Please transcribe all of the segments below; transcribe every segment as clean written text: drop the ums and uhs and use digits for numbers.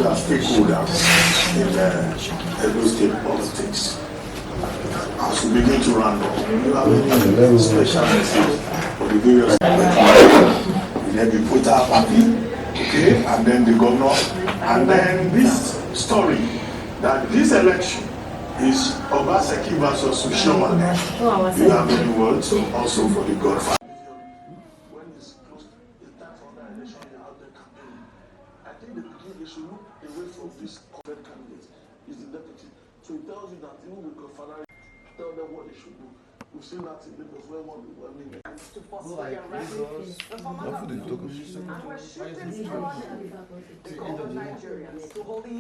are stakeholders in Edo State politics. As we begin to round up, you have any special message for the various and then the Pota party, okay, and then the governor, and then this story that this election is Obaseki versus Jamani. You have any words also for the Godfather? When it's close, it's time for the election, you have the campaign. I think they should look away from this current candidate. He's the deputy. So it tells you that even with Godfather, tell them what they should do. We've seen that in Lagos where one to foster their rights. Nigerians to hold the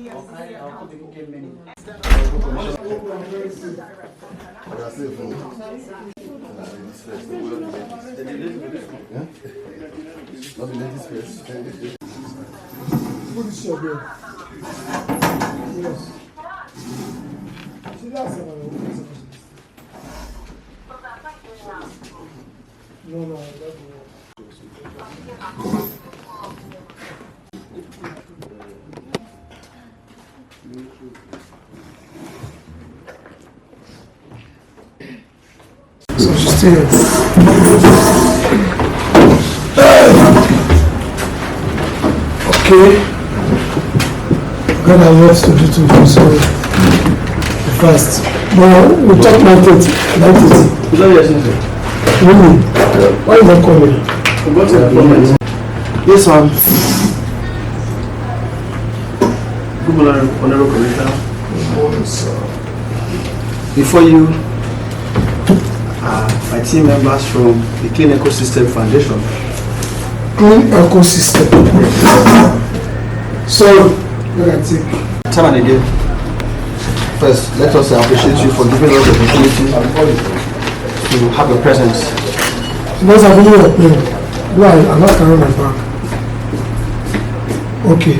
No, so she's still okay. God has lots to do to so fast. But we talk about it. Really? Why is that coming? Yes, good morning, Honorable Commissioner. Before you, my team members from the Clean Ecosystem Foundation. Clean Ecosystem. So, Jamani, first, let us appreciate you for giving us the opportunity to have a presence. Because I believe your plane. Why? I'm not carrying my bag. Okay.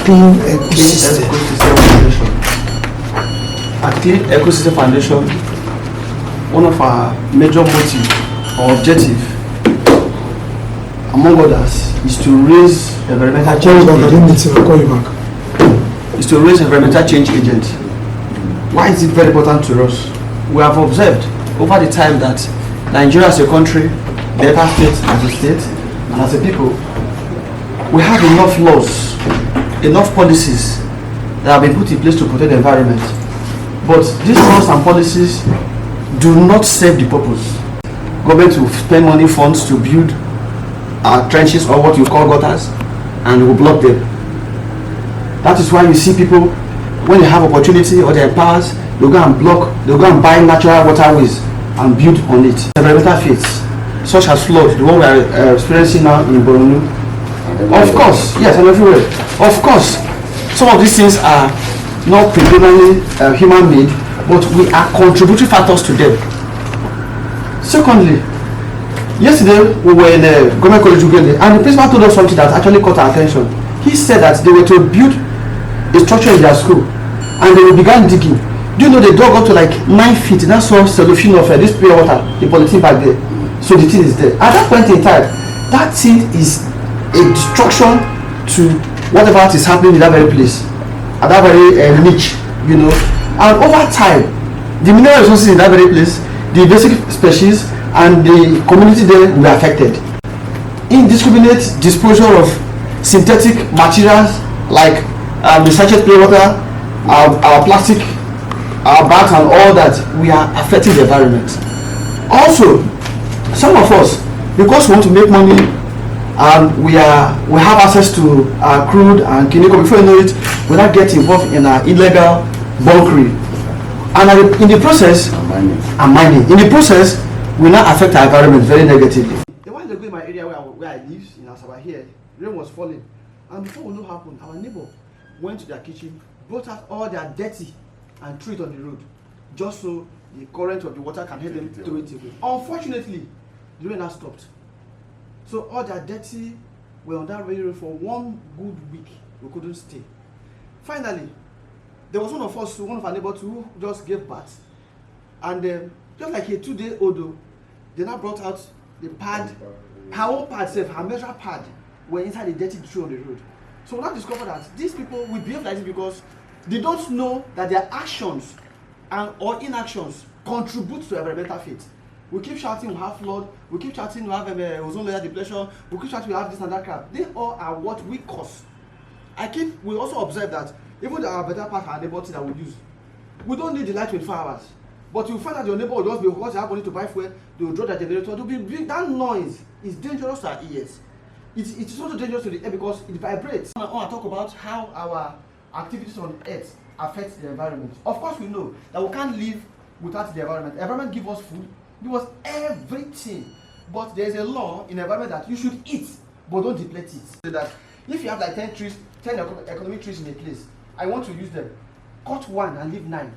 Clean Ecosystem Foundation. At Clean Ecosystem Foundation, one of our major motive or objective, among others, is to raise environmental change agents. Why is it very important to us? We have observed over the time that Nigeria as a country, Delta State as a state, and as a people, we have enough laws, enough policies that have been put in place to protect the environment. But these laws and policies do not serve the purpose. Government will spend money funds to build trenches or what you call gutters, and will block them. That is why you see people, when they have opportunity or their powers, they'll go and block, they'll go and buy natural waterways and build on it. Environmental fates, such as flood, the one we are experiencing now in Borno. Of course, yes, and everywhere. Of course, some of these things are not predominantly human-made, but we are contributory factors to them. Secondly, yesterday we were in a government college and the principal told us something that actually caught our attention. He said that they were to build a structure in their school and they began digging. Do you know they dug up to like 9 feet? That's all solution of this pure water, the polythene back there. So the thing is there. At that point in time, that thing is a destruction to whatever is happening in that very place, at that very niche, you know. And over time, the mineral resources in that very place, the basic species and the community there were affected. Indiscriminate disposal of synthetic materials like the sachet plain water, our plastic, our bags and all that, we are affecting the environment. Also, some of us, because we want to make money and we have access to crude and chemical, before you know it, we now get involved in illegal bunkering. And in the process, and mining. In the process, we now affect our environment very negatively. The one in my area where I live, in Asaba here, rain was falling. And before we know what happened, our neighbor went to their kitchen, brought out all their dirty and threw it on the road, just so the current of the water can help them throw it away. Unfortunately, the rain has stopped. So all their dirty were on that railroad for 1 good week. We couldn't stay. Finally, there was one of our neighbors who just gave birth. And just like a 2-day-old, they now brought out the pad, her own pad, her measure pad, were inside the dirty tree on the road. So we now discover that these people will behave like this because they don't know that their actions and or inactions contribute to environmental fate. We keep shouting we have flood, we keep shouting we have ozone layer depletion, we keep shouting we have this and that crap. They all are what we cause. We also observe that even our better part our neighbor thing that we use, we don't need the light 24 hours. But you find that your neighbor will just be, because they have money to buy fuel, they will draw their generator. That noise is dangerous to our ears. It is also dangerous to the air because it vibrates. I want to talk about how our activities on earth affect the environment. Of course, we know that we can't live without the environment. The environment gives us food, gives us everything. But there is a law in the environment that you should eat, but don't deplete it. So that if you have like 10 trees, 10 economic trees in a place, I want to use them. Cut one and leave 9.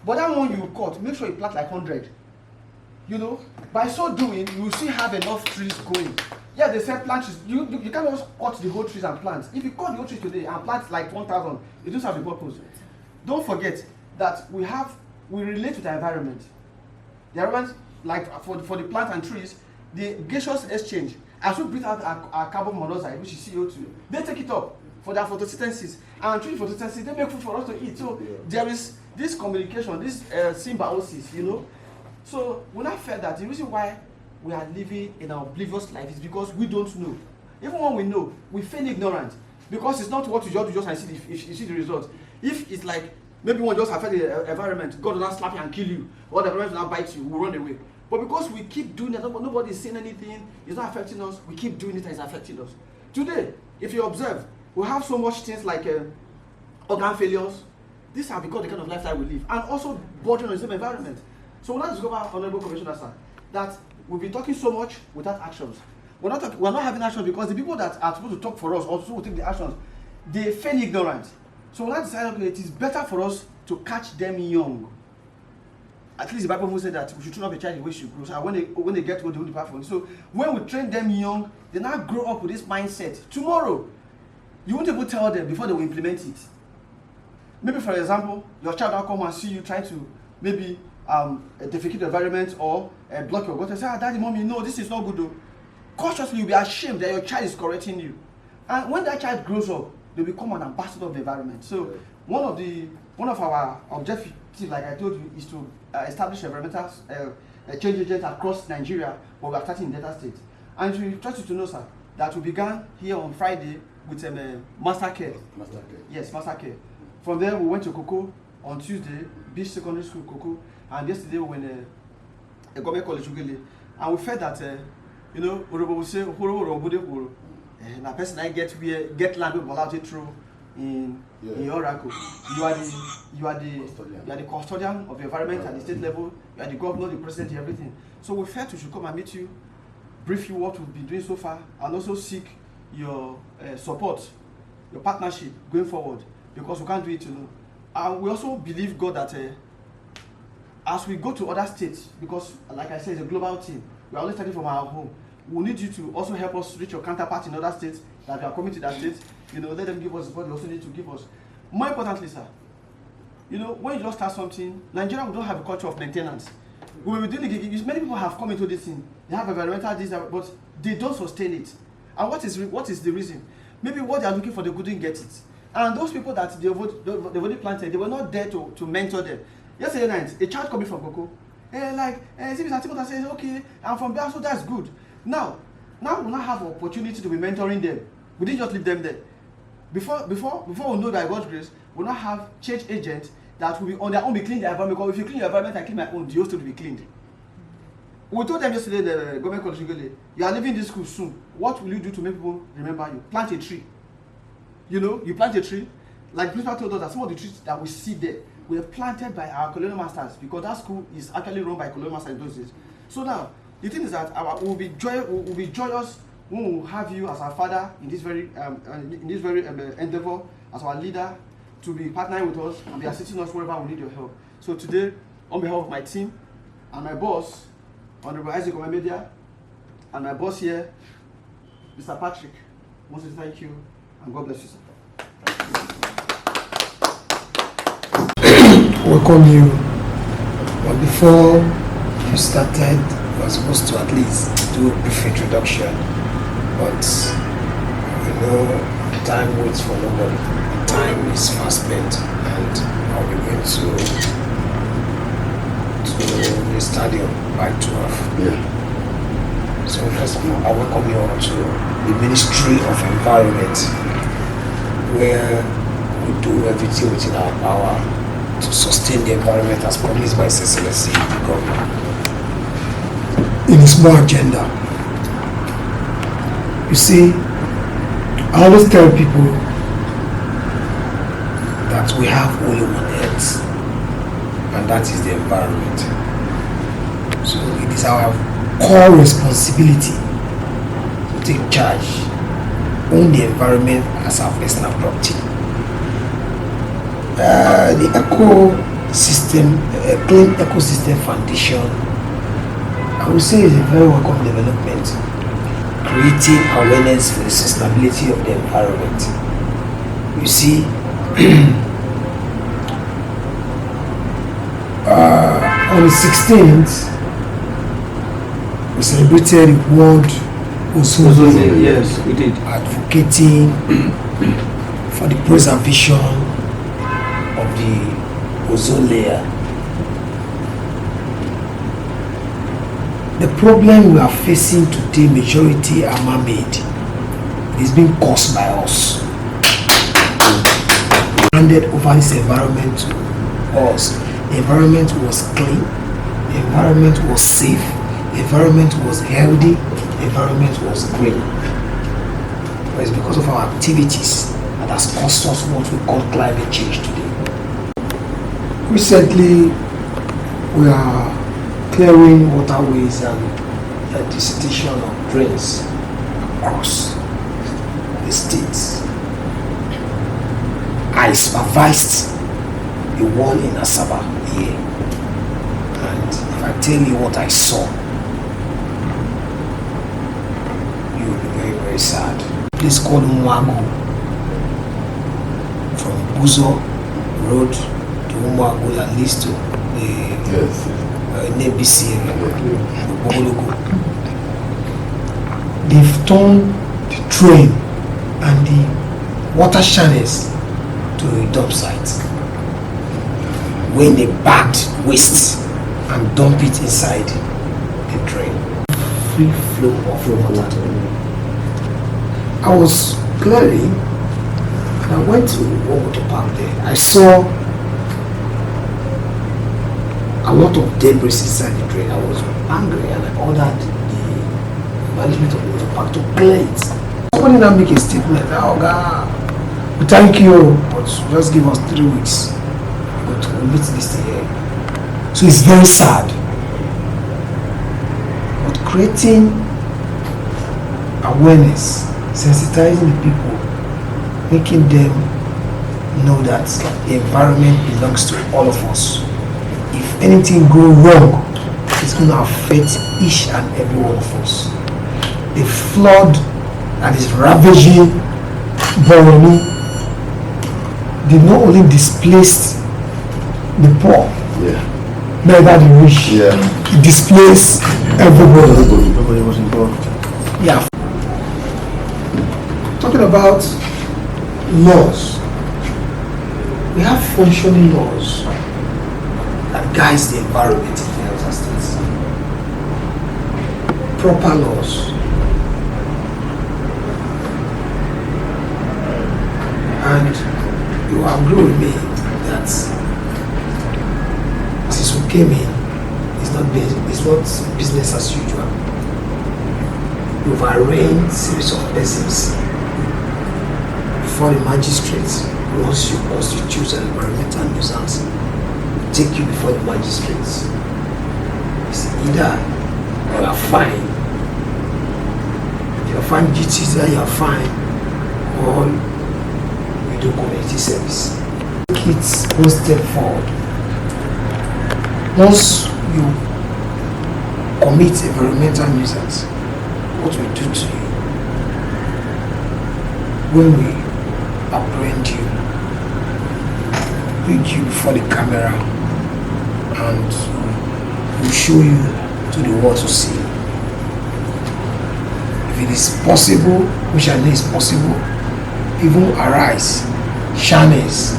But that one you cut, make sure you plant like 100. You know, by so doing, you will still have enough trees going. Yeah, they say plant trees. You can't just cut the whole trees and plant. If you cut the whole trees today and plant like 1,000, it doesn't have the purpose. Don't forget that we relate to the environment. The environment, like for the plant and trees, the gaseous exchange, as we breathe out our carbon monoxide, which is CO2, they take it up for their photosynthesis. And through photosynthesis, they make food for us to eat. So there is this communication, this symbiosis, you know. So when I felt that the reason why we are living in an oblivious life is because we don't know. Even when we know, we feign ignorant because it's not what you just do and see the result. If it's like maybe one just affect the environment, God will not slap you and kill you, or the environment will not bite you, we'll run away. But because we keep doing it, nobody is saying anything, it's not affecting us, we keep doing it and it's affecting us. Today, if you observe, we have so much things like organ failures. These are because the kind of lifestyle we live, and also bordering on the same environment. So when I discover, Honorable Commissioner, sir, that we've been talking so much without actions. We're not having actions because the people that are supposed to talk for us also will take the actions. They feign ignorant. So when I decided, okay, it is better for us to catch them young. At least the Bible said that we should train up a child in the way she grows. And when they get old, they will depart from it. So when we train them young, they now grow up with this mindset. Tomorrow, you won't even tell them before they will implement it. Maybe, for example, your child will come and see you trying to maybe defecate the environment or block your gutter. Say, Daddy, Mommy, no, this is not good though. Cautiously, you'll be ashamed that your child is correcting you. And when that child grows up, they become an ambassador of the environment. So one of our objectives, like I told you, is to establish environmental change agents across Nigeria, but we are starting in Delta State. And we trust you to know, sir, that we began here on Friday with Master Care. Master Care. Yes, Master Care. From there, we went to Cocoa on Tuesday, Beach Secondary School, Cocoa, and yesterday we went a government college, Ugele. And we felt that, you know, Urobo will say, na person I get land we allowed it through in Oracle. You are the custodian of the environment at the state level. You are the governor, the president, everything. So we felt we should come and meet you, brief you what we've been doing so far, and also seek your support, your partnership going forward, because we can't do it alone. And we also believe God that as we go to other states, because like I said, it's a global team. We are only starting from our home. We need you to also help us reach your counterparts in other states that are coming to that state. You know, let them give us support. They also need to give us. More importantly, sir, you know, when you just start something, Nigeria, we don't have a culture of maintenance. We will be doing it. Many people have come into this thing. They have environmental disease, but they don't sustain it. And what is the reason? Maybe what they are looking for, they couldn't get it. And those people that they've already planted, they were not there to mentor them. Yesterday night, a child coming from Cocoa, Mr. says, okay, I'm from there, so that's good. Now we now have an opportunity to be mentoring them. We didn't just leave them there. Before we know that God's grace, we now have change agents that will be on their own be clean the environment. Because if you clean your environment and clean my own, the whole state will be cleaned. We told them yesterday, the government college, you are leaving this school soon. What will you do to make people remember you? Plant a tree. You know, you plant a tree. Like the principal told us that some of the trees that we see there were planted by our colonial masters, because that school is actually run by colonial masters in those days. So now, the thing is that we'll be joyous when we have you as our father in this very endeavor, as our leader, to be partnering with us and be assisting us wherever we need your help. So today, on behalf of my team and my boss, Honorable Isaac Omemedia, and my boss here, Mr. Patrick, I want to thank you and God bless you, sir. Welcome you. But before you started, you were supposed to at least do a brief introduction. But you know, Time waits for nobody. Time is fast spent, and I'll be going to the stadium by 12. Yeah. So first of all, I welcome you all to the Ministry of Environment, where we do everything within our power to sustain the environment as promised by His Excellency the Governor in his small agenda. You see, I always tell people that we have only one earth, and that is the environment. So it is our core responsibility to take charge, own the environment as our personal property. The ecosystem, Clean Ecosystem Foundation, I would say, is a very welcome development, creating awareness for the sustainability of the environment. You see, on the 16th, we celebrated World Ozone Day. Yes, we did. Advocating for the preservation of the ozone layer. The problem we are facing today, majority are man-made. It is being caused by us. Handed over this environment to us. The environment was clean, the environment was safe, the environment was healthy, the environment was green. But it's because of our activities that has caused us what we call climate change today. Recently, we are clearing waterways and desiccation of drains across the states. I supervised the one in Asaba here, and if I tell you what I saw, you will be very, very sad. A place called Mwago, from Buzo Road to Mwago, that leads to the NBC area. They've turned the drain and the water channels to a dump site, when they bagged waste and dump it inside the drain. Free flow of water. I was clearing, and I went to water park there. I saw a lot of debris inside the drain. I was angry, and I ordered the management of the water park to clear it. Somebody now make a statement, "Oh God, we thank you, but just give us 3 weeks. But we'll meet this thing here." So it's very sad. But creating awareness, sensitizing the people, making them know that the environment belongs to all of us. If anything goes wrong, it's going to affect each and every one of us. The flood that is ravaging Borno did not only displace the poor, neither the rich. It displaced everybody. Everybody was involved. Yeah. Talking about laws, we have functioning laws that guides the environment in the Delta States. Proper laws. And you agree with me that since we came in, it's not business as usual. We've arranged a series of persons before the magistrates. Once you constitute an environmental nuisance, take you before the magistrates. It's either you are fine, if you are fine duties, then you are fine, or you do community service. Take it one step forward. Once you commit environmental nuisance, what we do to you, when we apprehend you, bring you before the camera, and we'll show you to the world to see. If it is possible, which I know is possible, even arise, channels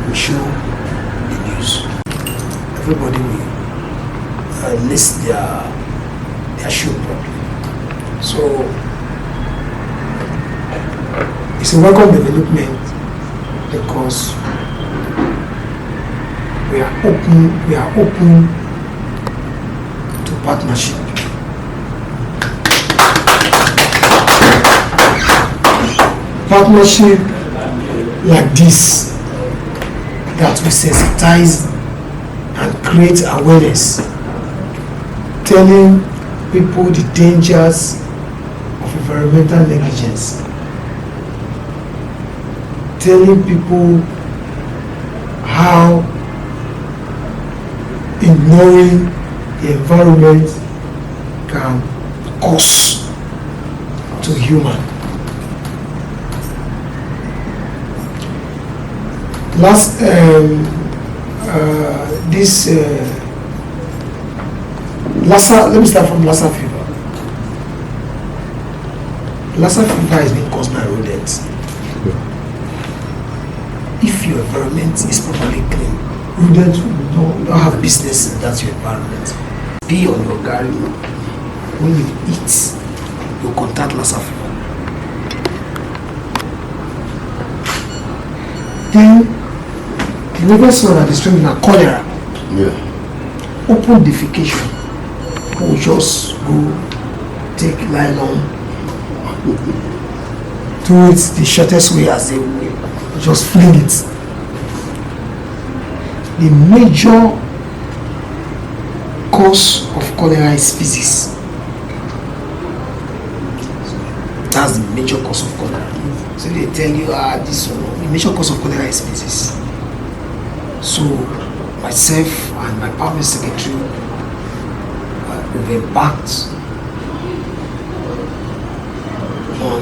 will show the news. Everybody will list their show properly. So it's a welcome development because we are open to partnership. Partnership like this that we sensitize and create awareness, telling people the dangers of environmental negligence, telling people how ignoring the environment can cause to human. Last let me start from Lassa fever. Lassa fever is being caused by rodents. If your environment is properly clean, rodents don't have business in that your environment. Be on your garden. When you eat, you contact Lassa fever. Then the next one that is trending are cholera. Yeah. Open defecation. People will just go take nylon, do it the shortest way as they will, just fling it. The major cause of cholera is feces. That's the major cause of cholera. So they tell you, this one, the major cause of cholera is feces. So myself and my permanent secretary we've embarked on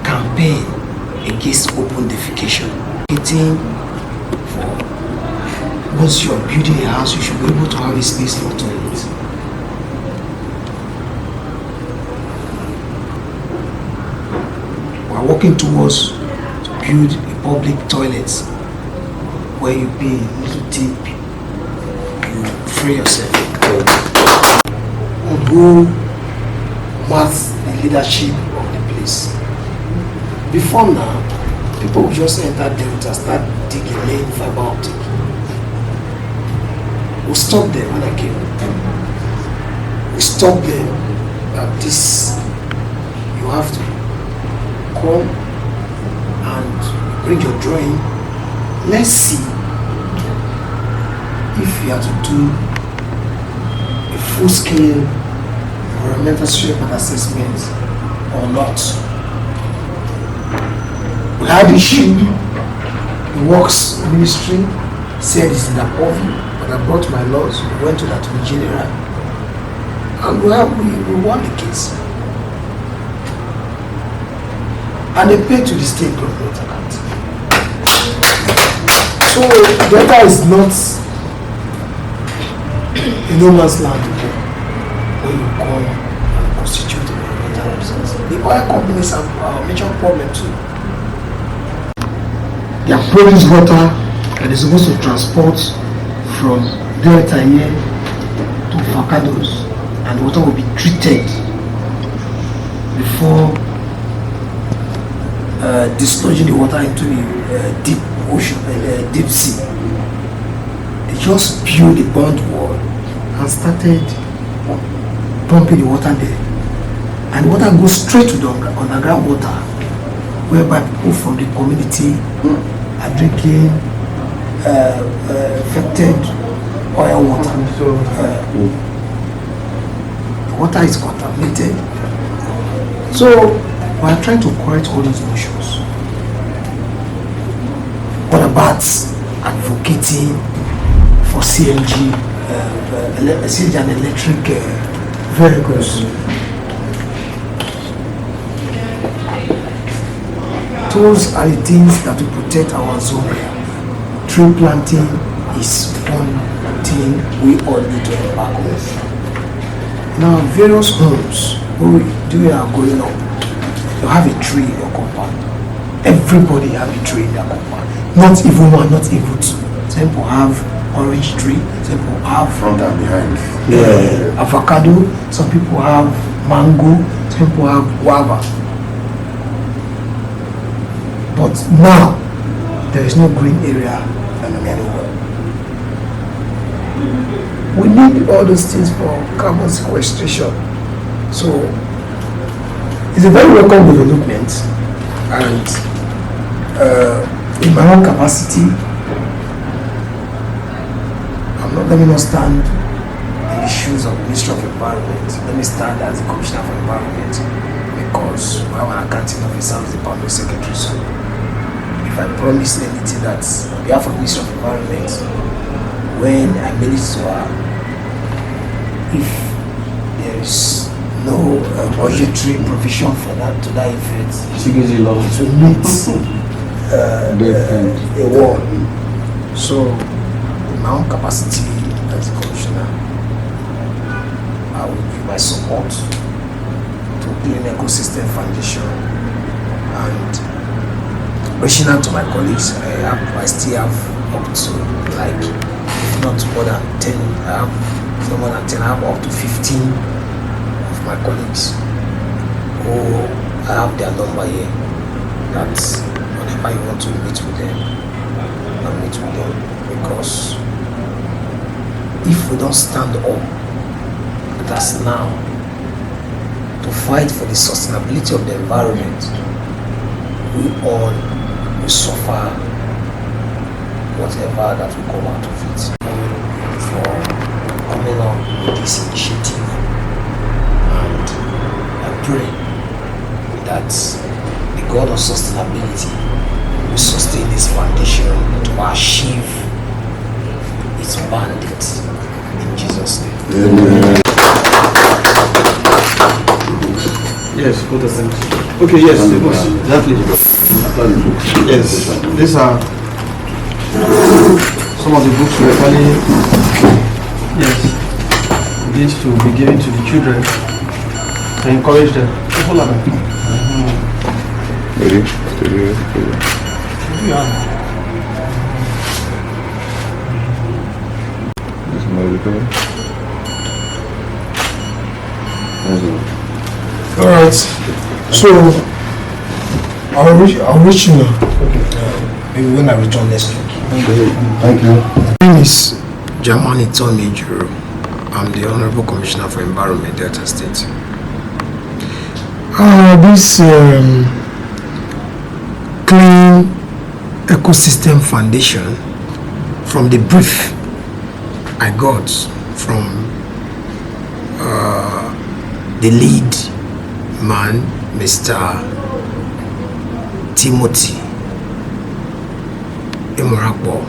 campaign against open defecation. For once you're building a house, you should be able to have a space for toilets. We're working towards to build a public toilets where you pay a little tip, you free yourself. And who wants the leadership of the place. Before now, people will just enter Delta, start digging main fiber optic. We stopped them when I came. We stopped them at this. You have to come and bring your drawing. Let's see if you have to do a full-scale environmental social impact assessment or not. We had issue. The Works Ministry said it's in their purview, but I brought my laws. We went to the Attorney General, and we won the case. And they paid to the state government account. So Delta is not a no man's land when you come and constitute environmental representatives. The oil companies have a major problem too. They are producing water and they're supposed to transport from Delta here to Fakados, and the water will be treated before dislodging the water into the deep ocean, deep sea. They just built the bond wall and started pumping the water there, and the water goes straight to the underground water, whereby people from the community are drinking affected oil water. The water is contaminated. So we are trying to correct all those issues. What about advocating for CNG and electric vehicles? Those are the things that will protect our zone. Tree planting is one thing we all need to embark on. Now, various homes where we are going up, you have a tree in your compound. everybody have a tree in their compound. Not even one, not even two. Some people have orange tree, some people have Front and behind. avocado, some people have mango, some people have guava. But now, there is no green area anymore. We need all those things for carbon sequestration. So, it's a very welcome development, and in my own capacity, let me not stand in the shoes of the Minister of Environment. Let me stand as the Commissioner for Environment, because we have an accounting officer who is the Permanent Secretary. So if I promise anything that on behalf of the Minister of Environment, when I made it to her, if there is no budgetary provision for that to that effect, She gives you love. to meet a wall. So in my own capacity as a commissioner, I will give my support to Clean Ecosystem Foundation, and reaching out to my colleagues. I still have up to, like, if not more than 10, I have no more than 10, I have up to 15 of my colleagues who I have their number here, that whenever you want to meet with them, I'll meet with them, because if we don't stand up as now to fight for the sustainability of the environment, we all will suffer whatever that will come out of it. For coming up with this initiative, and I pray that the God of sustainability will sustain this foundation to achieve its mandate in Jesus' name. Amen. Yes, both of them. Okay, yes, exactly. Yes, these are some of the books we actually, yes, need to be given to the children to encourage them. Ready? Steady. This medical. All right. So I'll reach you now. Maybe when I return next week. Thank you. My name is Jamani Juru. I'm the Honorable Commissioner for Environment, Delta State. This Clean Ecosystem Foundation, from the brief I got from the lead man, Mr. Timothy Emorakbo,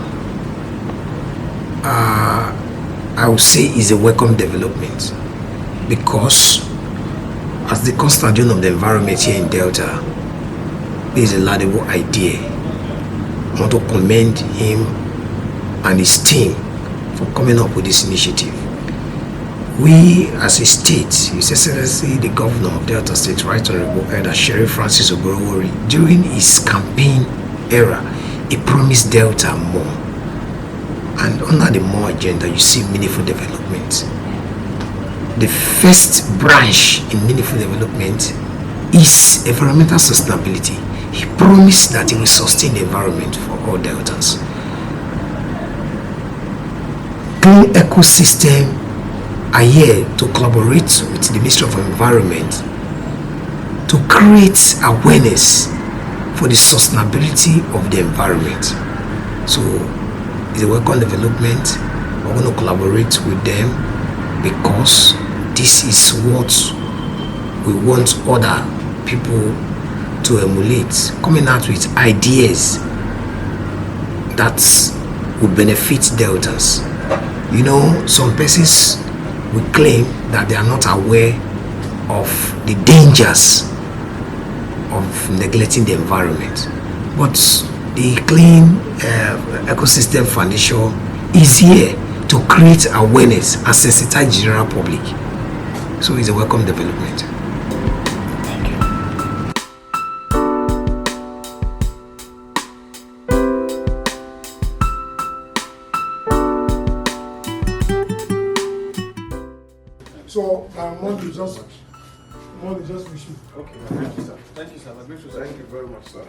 I would say is a welcome development, because as the custodian of the environment here in Delta, this is a laudable idea. I want to commend him and his team for coming up with this initiative. We as a state, His Excellency the Governor of Delta State, Right Honorable Elder Sheriff Francis Ogorowori, during his campaign era, he promised Delta more. And under the more agenda, you see meaningful development. The first branch in meaningful development is environmental sustainability. He promised that he will sustain the environment for all Deltans. Clean Ecosystem are here to collaborate with the Ministry of Environment to create awareness for the sustainability of the environment. So it's a welcome development. We're going to collaborate with them, because this is what we want other people to emulate, coming out with ideas that will benefit Deltas. You know, some persons will claim that they are not aware of the dangers of neglecting the environment. But the Clean Ecosystem Foundation is here to create awareness and sensitize the general public. So it's a welcome development. Thank you. So Monday just wish you. Okay, thank you, sir. Thank you, sir. Thank you very much, sir.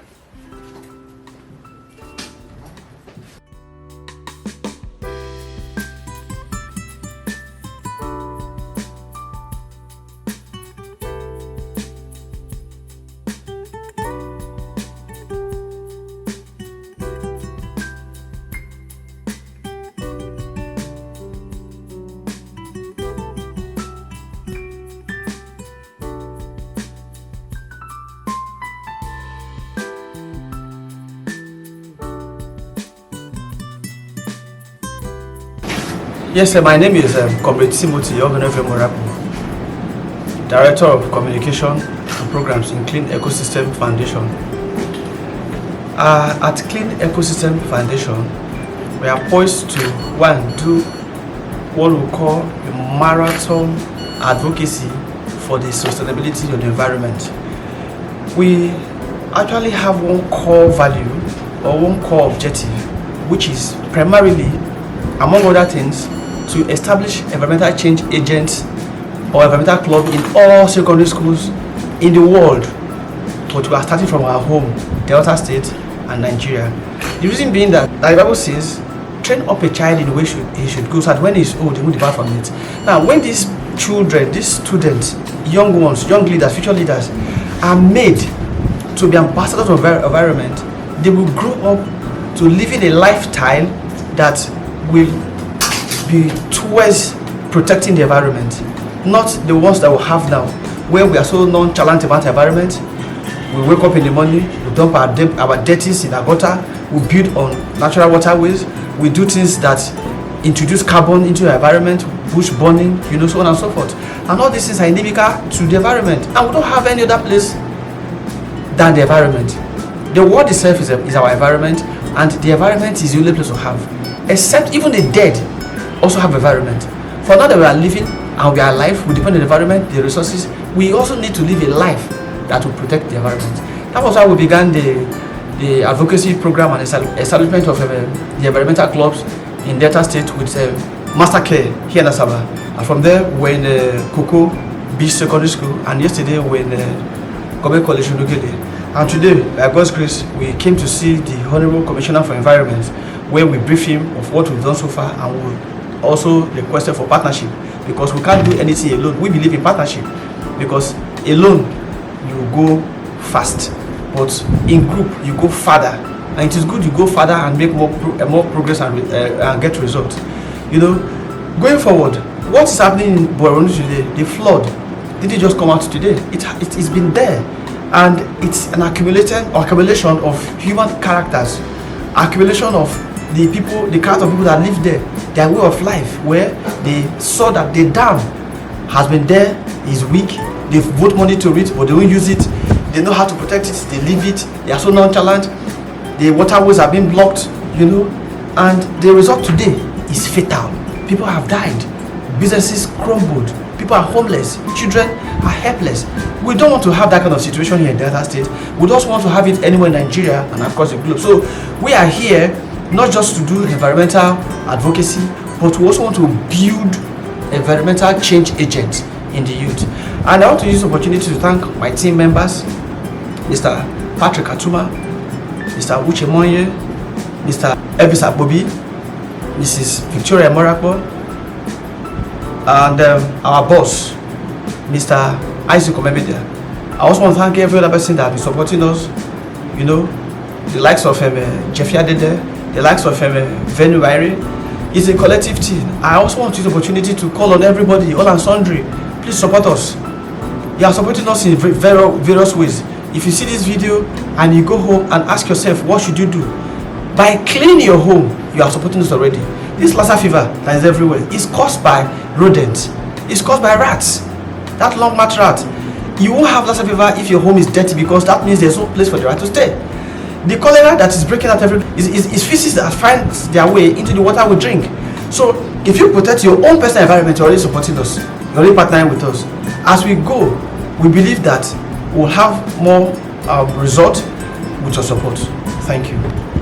Yes, sir. My name is Comrade Timothy Morapo, Director of Communication and Programs in Clean Ecosystem Foundation. At Clean Ecosystem Foundation, we are poised to do what we call a marathon advocacy for the sustainability of the environment. We actually have one core value or one core objective, which is primarily, among other things, to establish environmental change agents or environmental club in all secondary schools in the world. But we are starting from our home, Delta State and Nigeria. The reason being that the Bible says, train up a child in the way he should go, so that when he's old, he won't depart from it. Now, when these children, these students, young ones, young leaders, future leaders, are made to be ambassadors of environment, they will grow up to living a lifestyle that will be towards protecting the environment, not the ones that we have now, where we are so nonchalant about the environment. We wake up in the morning, we dump our dirties in our gutter, we build on natural waterways, we do things that introduce carbon into the environment, bush burning, so on and so forth. And all these things are inimical to the environment, and we don't have any other place than the environment. The world itself is our environment, and the environment is the only place we have. Except even the dead also have environment. For now that we are living and we are alive, we depend on the environment, the resources. We also need to live a life that will protect the environment. That was how we began the advocacy program and establishment of the environmental clubs in Delta State with Master Care here in Asaba. And from there, we're in Cocoa Beach Secondary School, and yesterday we're in Kobe College in Lugele. And today, by God's grace, we came to see the Honorable Commissioner for Environment, where we brief him of what we've done so far, and we also requested for partnership, because we can't do anything alone. We believe in partnership, because alone you go fast, but in group you go farther, and it is good you go farther and make more progress and get results. Going forward, what is happening in Burundi today, the flood, didn't just come out today. It's been there, and it's an accumulation of human characters, accumulation of the character of people that live there, their way of life, where they saw that the dam has been there, is weak, they vote money to it, but they don't use it, they know how to protect it, they leave it, they are so nonchalant, the waterways are being blocked, and the result today is fatal. People have died, businesses crumbled, people are homeless, children are helpless. We don't want to have that kind of situation here in Delta State. We don't want to have it anywhere in Nigeria and across the globe. So we are here not just to do environmental advocacy, but we also want to build environmental change agents in the youth. And I want to use the opportunity to thank my team members, Mr. Patrick Atuma, Mr. Uche Monye, Mr. Elvis Abobi, Mrs. Victoria Morapo, and our boss, Mr. Isaac Omemedia. I also want to thank every other person that has been supporting us, the likes of Jeffy Adede, the likes of Venu Wairi. It's a collective team. I also want to use the opportunity to call on everybody, all and sundry, please support us. You are supporting us in various ways. If you see this video and you go home and ask yourself, what should you do? By cleaning your home, you are supporting us already. This Lassa fever that is everywhere is caused by rodents. It's caused by rats. That long mat rat. You won't have Lassa fever if your home is dirty, because that means there's no place for the rat to stay. The cholera that is breaking out everywhere is feces that finds their way into the water we drink. So if you protect your own personal environment, you're already supporting us. You're already partnering with us. As we go, we believe that we'll have more result with your support. Thank you.